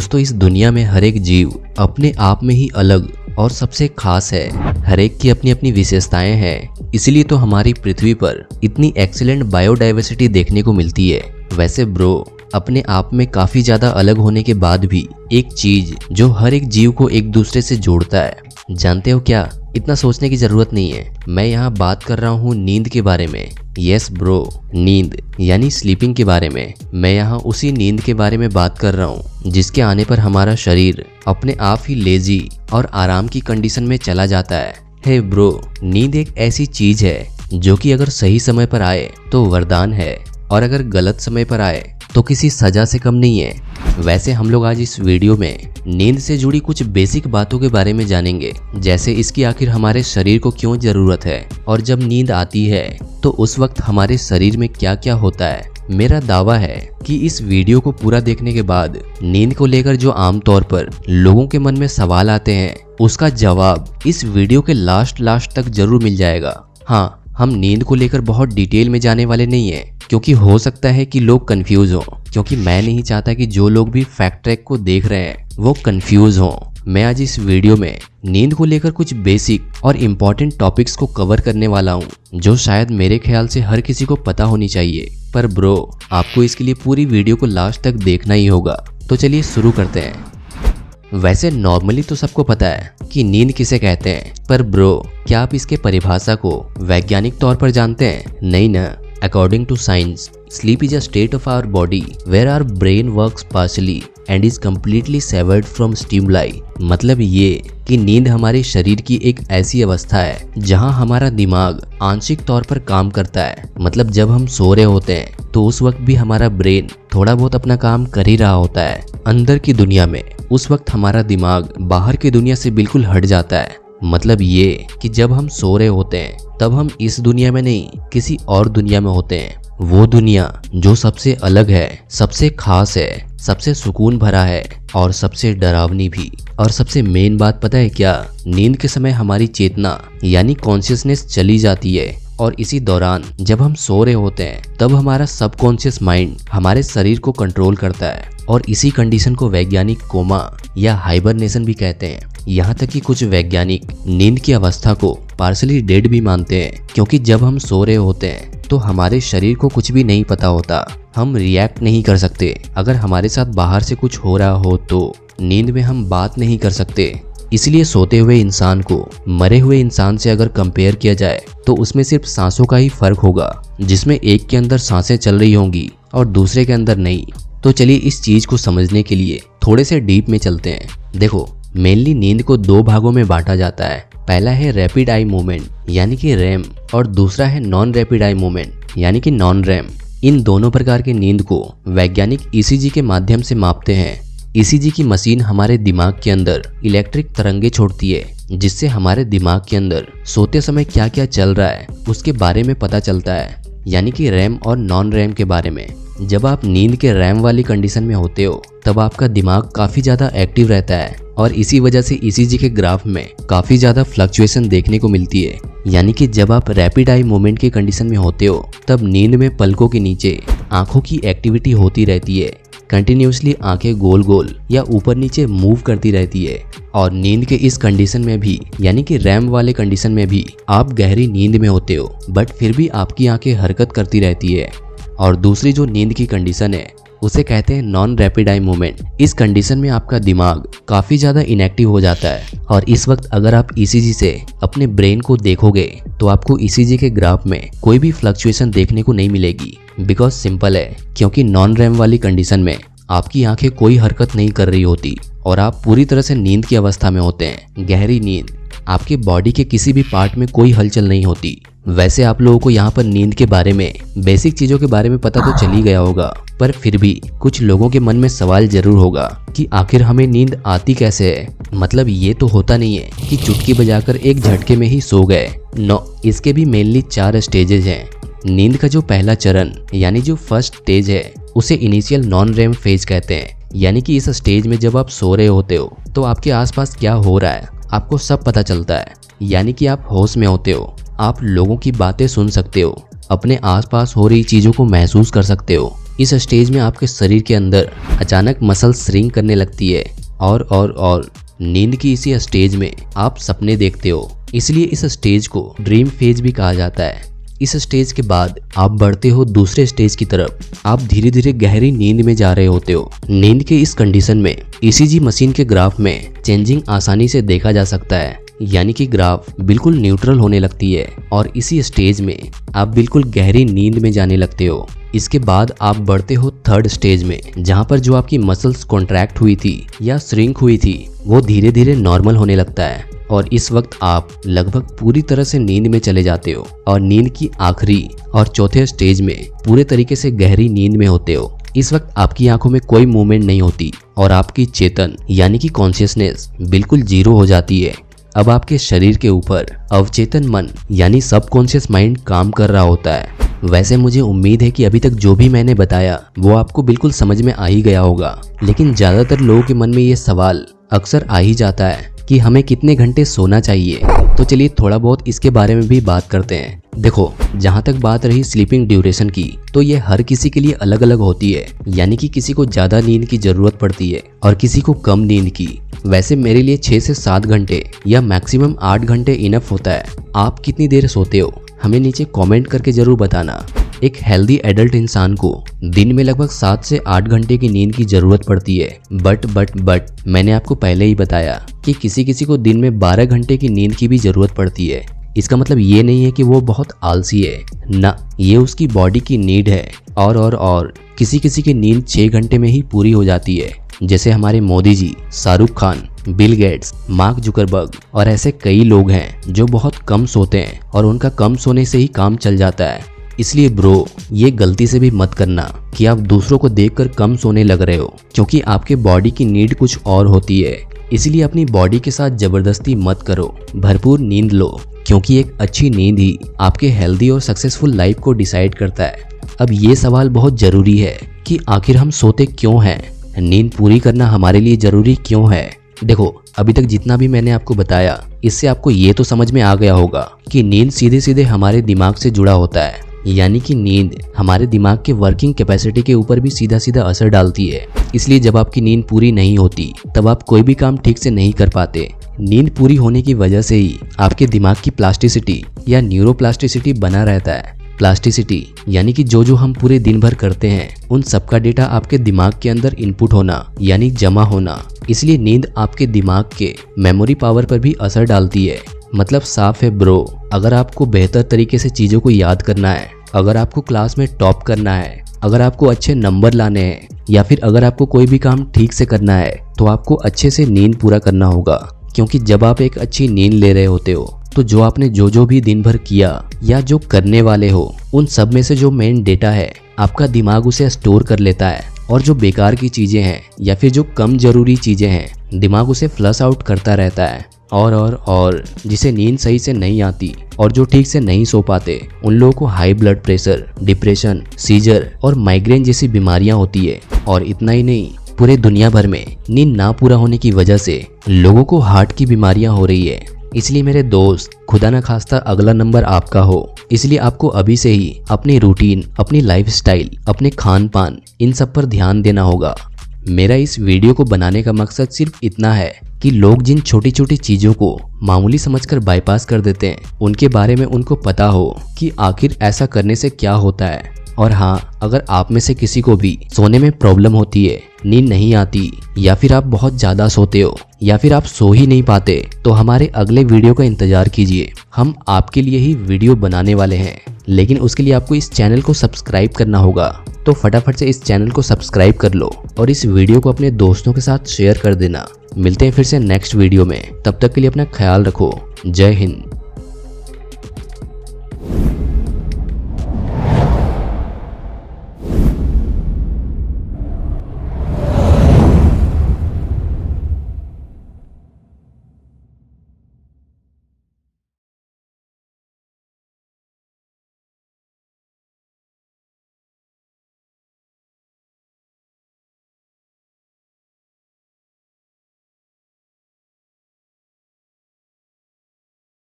दोस्तों, इस दुनिया में हर एक जीव अपने आप में ही अलग और सबसे खास है। हर एक की अपनी अपनी विशेषताएं हैं, इसलिए तो हमारी पृथ्वी पर इतनी एक्सीलेंट बायोडाइवर्सिटी देखने को मिलती है। वैसे ब्रो, अपने आप में काफी ज्यादा अलग होने के बाद भी एक चीज जो हर एक जीव को एक दूसरे से जोड़ता है, जानते हो क्या? इतना सोचने की जरूरत नहीं है। मैं यहाँ बात कर रहा हूँ नींद के बारे में। यस ब्रो, नींद यानी स्लीपिंग के बारे में। मैं यहाँ उसी नींद के बारे में बात कर रहा हूँ जिसके आने पर हमारा शरीर अपने आप ही लेजी और आराम की कंडीशन में चला जाता है। हे ब्रो, नींद एक ऐसी चीज है जो कि अगर सही समय पर आए तो वरदान है, और अगर गलत समय पर आए तो किसी सजा से कम नहीं है। वैसे हम लोग आज इस वीडियो में नींद से जुड़ी कुछ बेसिक बातों के बारे में जानेंगे, जैसे इसकी आखिर हमारे शरीर को क्यों जरूरत है, और जब नींद आती है तो उस वक्त हमारे शरीर में क्या क्या होता है। मेरा दावा है कि इस वीडियो को पूरा देखने के बाद नींद को लेकर जो आमतौर पर लोगों के मन में सवाल आते हैं, उसका जवाब इस वीडियो के लास्ट तक जरूर मिल जाएगा। हाँ, हम नींद को लेकर बहुत डिटेल में जाने वाले नहीं हैं, क्योंकि हो सकता है कि लोग कंफ्यूज हों, क्योंकि मैं नहीं चाहता कि जो लोग भी फैक्ट ट्रैक को देख रहे हैं वो कंफ्यूज हों। मैं आज इस वीडियो में नींद को लेकर कुछ बेसिक और इम्पोर्टेंट टॉपिक्स को कवर करने वाला हूँ, जो शायद मेरे ख्याल से हर किसी को पता होनी चाहिए। पर ब्रो, आपको इसके लिए पूरी वीडियो को लास्ट तक देखना ही होगा। तो चलिए शुरू करते हैं। वैसे नॉर्मली तो सबको पता है कि नींद किसे कहते हैं, पर ब्रो, क्या आप इसके परिभाषा को वैज्ञानिक तौर पर जानते हैं? नहीं ना। According to science, sleep is a state of our body where our brain works partially and is completely severed from stimuli। मतलब ये कि नींद हमारे शरीर की एक ऐसी अवस्था है जहां हमारा दिमाग आंशिक तौर पर काम करता है। मतलब जब हम सो रहे होते हैं तो उस वक्त भी हमारा ब्रेन थोड़ा बहुत अपना काम कर ही रहा होता है अंदर की दुनिया में। उस वक्त हमारा दिमाग बाहर की दुनिया से बिल्कुल हट जाता है। मतलब ये कि जब हम सो रहे होते हैं तब हम इस दुनिया में नहीं, किसी और दुनिया में होते हैं। वो दुनिया जो सबसे अलग है, सबसे खास है, सबसे सुकून भरा है और सबसे डरावनी भी। और सबसे मेन बात पता है क्या? नींद के समय हमारी चेतना यानी कॉन्शियसनेस चली जाती है, और इसी दौरान जब हम सो रहे होते हैं तब हमारा सबकॉन्शियस माइंड हमारे शरीर को कंट्रोल करता है, और इसी कंडीशन को वैज्ञानिक कोमा या हाइबरनेशन भी कहते हैं। यहाँ तक कि कुछ वैज्ञानिक नींद की अवस्था को पार्शली डेड भी मानते हैं, क्योंकि जब हम सो रहे होते हैं तो हमारे शरीर को कुछ भी नहीं पता होता। हम रिएक्ट नहीं कर सकते। अगर हमारे साथ बाहर से कुछ हो रहा हो तो नींद में हम बात नहीं कर सकते। इसलिए सोते हुए इंसान को मरे हुए इंसान से अगर कंपेयर किया जाए तो उसमें सिर्फ सांसों का ही फर्क होगा, जिसमें एक के अंदर सांसें चल रही होंगी और दूसरे के अंदर नहीं। तो चलिए इस चीज को समझने के लिए थोड़े से डीप में चलते हैं। देखो, मेनली नींद को दो भागों में बांटा जाता है। पहला है रैपिड आई मूवमेंट यानी कि रैम, और दूसरा है नॉन रैपिड आई मूवमेंट यानी कि नॉन रैम। इन दोनों प्रकार के नींद को वैज्ञानिक ईसीजी के माध्यम से मापते हैं। ईसीजी की मशीन हमारे दिमाग के अंदर इलेक्ट्रिक तरंगे छोड़ती है, जिससे हमारे दिमाग के अंदर सोते समय क्या क्या चल रहा है उसके बारे में पता चलता है, यानी कि रैम और नॉन रैम के बारे में। जब आप नींद के रैम वाली कंडीशन में होते हो तब आपका दिमाग काफी ज्यादा एक्टिव रहता है, और इसी वजह से ईसीजी के ग्राफ में काफी ज्यादा फ्लक्चुएशन देखने को मिलती है। यानी कि जब आप रैपिड आई मूवमेंट की कंडीशन में होते हो तब नींद में पलकों के नीचे आंखों की एक्टिविटी होती रहती है। कंटिन्यूसली आंखें गोल गोल या ऊपर नीचे मूव करती रहती है। और नींद के इस कंडीशन में भी, यानी कि रैम वाले कंडीशन में भी, आप गहरी नींद में होते हो, बट फिर भी आपकी आंखें हरकत करती रहती है। और दूसरी जो नींद की कंडीशन है उसे कहते हैं नॉन रैपिड आई मूवमेंट। इस कंडीशन में आपका दिमाग काफी ज्यादा इनएक्टिव हो जाता है, और इस वक्त अगर आप ईसीजी से अपने ब्रेन को देखोगे तो आपको ईसीजी के ग्राफ में कोई भी फ्लक्चुएशन देखने को नहीं मिलेगी। बिकॉज सिंपल है, क्योंकि नॉन रैम वाली कंडीशन में आपकी आंखें कोई हरकत नहीं कर रही होती और आप पूरी तरह से नींद की अवस्था में होते हैं, गहरी नींद। आपके बॉडी के किसी भी पार्ट में कोई हलचल नहीं होती। वैसे आप लोगों को यहाँ पर नींद के बारे में बेसिक चीजों के बारे में पता तो चल ही गया होगा, पर फिर भी कुछ लोगों के मन में सवाल जरूर होगा कि आखिर हमें नींद आती कैसे है। मतलब ये तो होता नहीं है कि चुटकी बजाकर एक झटके में ही सो गए। नो, इसके भी मेनली 4 स्टेजेस हैं। नींद का जो पहला चरण यानी जो फर्स्ट स्टेज है उसे इनिशियल नॉन रैम फेज कहते हैं। यानी कि इस स्टेज में जब आप सो रहे होते हो तो आपके आसपास क्या हो रहा है आपको सब पता चलता है। यानी कि आप होश में होते हो, आप लोगों की बातें सुन सकते हो, अपने आसपास हो रही चीजों को महसूस कर सकते हो, इस स्टेज में आपके शरीर के अंदर अचानक मसल श्रिंक करने लगती है और नींद की इसी स्टेज में आप सपने देखते हो, इसलिए इस स्टेज को ड्रीम फेज भी कहा जाता है। इस स्टेज के बाद आप बढ़ते हो दूसरे स्टेज की तरफ। आप धीरे धीरे गहरी नींद में जा रहे होते हो। नींद के इस कंडीशन में ईसीजी मशीन के ग्राफ में चेंजिंग आसानी से देखा जा सकता है, यानी कि ग्राफ बिल्कुल न्यूट्रल होने लगती है और इसी स्टेज में आप बिल्कुल गहरी नींद में जाने लगते हो। इसके बाद आप बढ़ते हो थर्ड स्टेज में, जहां पर जो आपकी मसल्स कॉन्ट्रैक्ट हुई थी या श्रिंक हुई थी वो धीरे धीरे नॉर्मल होने लगता है और इस वक्त आप लगभग पूरी तरह से नींद में चले जाते हो और नींद की आखिरी और चौथे स्टेज में पूरे तरीके से गहरी नींद में होते हो। इस वक्त आपकी आंखों में कोई मूवमेंट नहीं होती और आपकी चेतन यानी कि कॉन्शियसनेस बिल्कुल जीरो हो जाती है। अब आपके शरीर के ऊपर अवचेतन मन यानी सबकॉन्शियस माइंड काम कर रहा होता है। वैसे मुझे उम्मीद है कि अभी तक जो भी मैंने बताया वो आपको बिल्कुल समझ में आ ही गया होगा, लेकिन ज्यादातर लोगों के मन में ये सवाल अक्सर आ ही जाता है कि हमें कितने घंटे सोना चाहिए। तो चलिए थोड़ा बहुत इसके बारे में भी बात करते हैं। देखो, जहाँ तक बात रही स्लीपिंग ड्यूरेशन की, तो ये हर किसी के लिए अलग अलग होती है, यानी कि किसी को ज्यादा नींद की जरूरत पड़ती है और किसी को कम नींद की। वैसे मेरे लिए 6 से 7 घंटे या मैक्सिमम 8 घंटे इनफ होता है। आप कितनी देर सोते हो हमें नीचे कमेंट करके जरूर बताना। एक हेल्दी एडल्ट इंसान को दिन में लगभग 7 से 8 घंटे की नींद की जरूरत पड़ती है। बट मैंने आपको पहले ही बताया कि किसी किसी को दिन में 12 घंटे की नींद की भी जरूरत पड़ती है। इसका मतलब ये नहीं है कि वो बहुत आलसी है, ना, ये उसकी बॉडी की नीड है। और किसी किसी की नींद 6 घंटे में ही पूरी हो जाती है, जैसे हमारे Modi ji, Shahrukh Khan, Bill Gates, Mark Zuckerberg और ऐसे कई लोग हैं जो बहुत कम सोते हैं और उनका कम सोने से ही काम चल जाता है। इसलिए ब्रो, ये गलती से भी मत करना कि आप दूसरों को देखकर कम सोने लग रहे हो, क्योंकि आपके बॉडी की नीड कुछ और होती है। इसलिए अपनी बॉडी के साथ जबरदस्ती मत करो, भरपूर नींद लो, क्योंकि एक अच्छी नींद ही आपके हेल्दी और सक्सेसफुल लाइफ को डिसाइड करता है। अब ये सवाल बहुत जरूरी है कि आखिर हम सोते क्यों हैं, नींद पूरी करना हमारे लिए जरूरी क्यों है। देखो, अभी तक जितना भी मैंने आपको बताया, इससे आपको ये तो समझ में आ गया होगा कि नींद सीधे सीधे हमारे दिमाग से जुड़ा होता है, यानी कि नींद हमारे दिमाग के वर्किंग कैपेसिटी के ऊपर भी सीधा सीधा असर डालती है। इसलिए जब आपकी नींद पूरी नहीं होती तब आप कोई भी काम ठीक से नहीं कर पाते। नींद पूरी होने की वजह से ही आपके दिमाग की प्लास्टिसिटी या न्यूरोप्लास्टिसिटी बना रहता है। प्लास्टिसिटी यानी कि जो हम पूरे दिन भर करते हैं उन सबका डेटा आपके दिमाग के अंदर इनपुट होना यानी जमा होना। इसलिए नींद आपके दिमाग के मेमोरी पावर पर भी असर डालती है। मतलब साफ है ब्रो, अगर आपको बेहतर तरीके से चीज़ों को याद करना है, अगर आपको क्लास में टॉप करना है, अगर आपको अच्छे नंबर लाने हैं या फिर अगर आपको कोई भी काम ठीक से करना है, तो आपको अच्छे से नींद पूरा करना होगा। क्योंकि जब आप एक अच्छी नींद ले रहे होते हो तो जो आपने जो भी दिन भर किया या जो करने वाले हो, उन सब में से जो मेन डेटा है आपका दिमाग उसे स्टोर कर लेता है और जो बेकार की चीज़ें हैं या फिर जो कम जरूरी चीज़ें हैं दिमाग उसे फ्लश आउट करता रहता है। और जिसे नींद सही से नहीं आती और जो ठीक से नहीं सो पाते उन लोगों को high blood pressure, depression, seizure और माइग्रेन जैसी बीमारियां होती है। और इतना ही नहीं, पूरे दुनिया भर में नींद ना पूरा होने की वजह से लोगों को हार्ट की बीमारियां हो रही है। इसलिए मेरे दोस्त, खुदा ना खास्ता अगला नंबर आपका हो, इसलिए आपको अभी से ही अपनी रूटीन, अपनी लाइफस्टाइल, अपने खान पान, इन सब पर ध्यान देना होगा। मेरा इस वीडियो को बनाने का मकसद सिर्फ इतना है कि लोग जिन छोटी छोटी चीज़ों को मामूली समझकर बाईपास कर देते हैं उनके बारे में उनको पता हो कि आखिर ऐसा करने से क्या होता है। और हाँ, अगर आप में से किसी को भी सोने में प्रॉब्लम होती है, नींद नहीं आती या फिर आप बहुत ज़्यादा सोते हो या फिर आप सो ही नहीं पाते, तो हमारे अगले वीडियो का इंतज़ार कीजिए। हम आपके लिए ही वीडियो बनाने वाले हैं, लेकिन उसके लिए आपको इस चैनल को सब्सक्राइब करना होगा। तो फटाफट से इस चैनल को सब्सक्राइब कर लो और इस वीडियो को अपने दोस्तों के साथ शेयर कर देना। मिलते हैं फिर से नेक्स्ट वीडियो में, तब तक के लिए अपना ख्याल रखो। जय हिंद।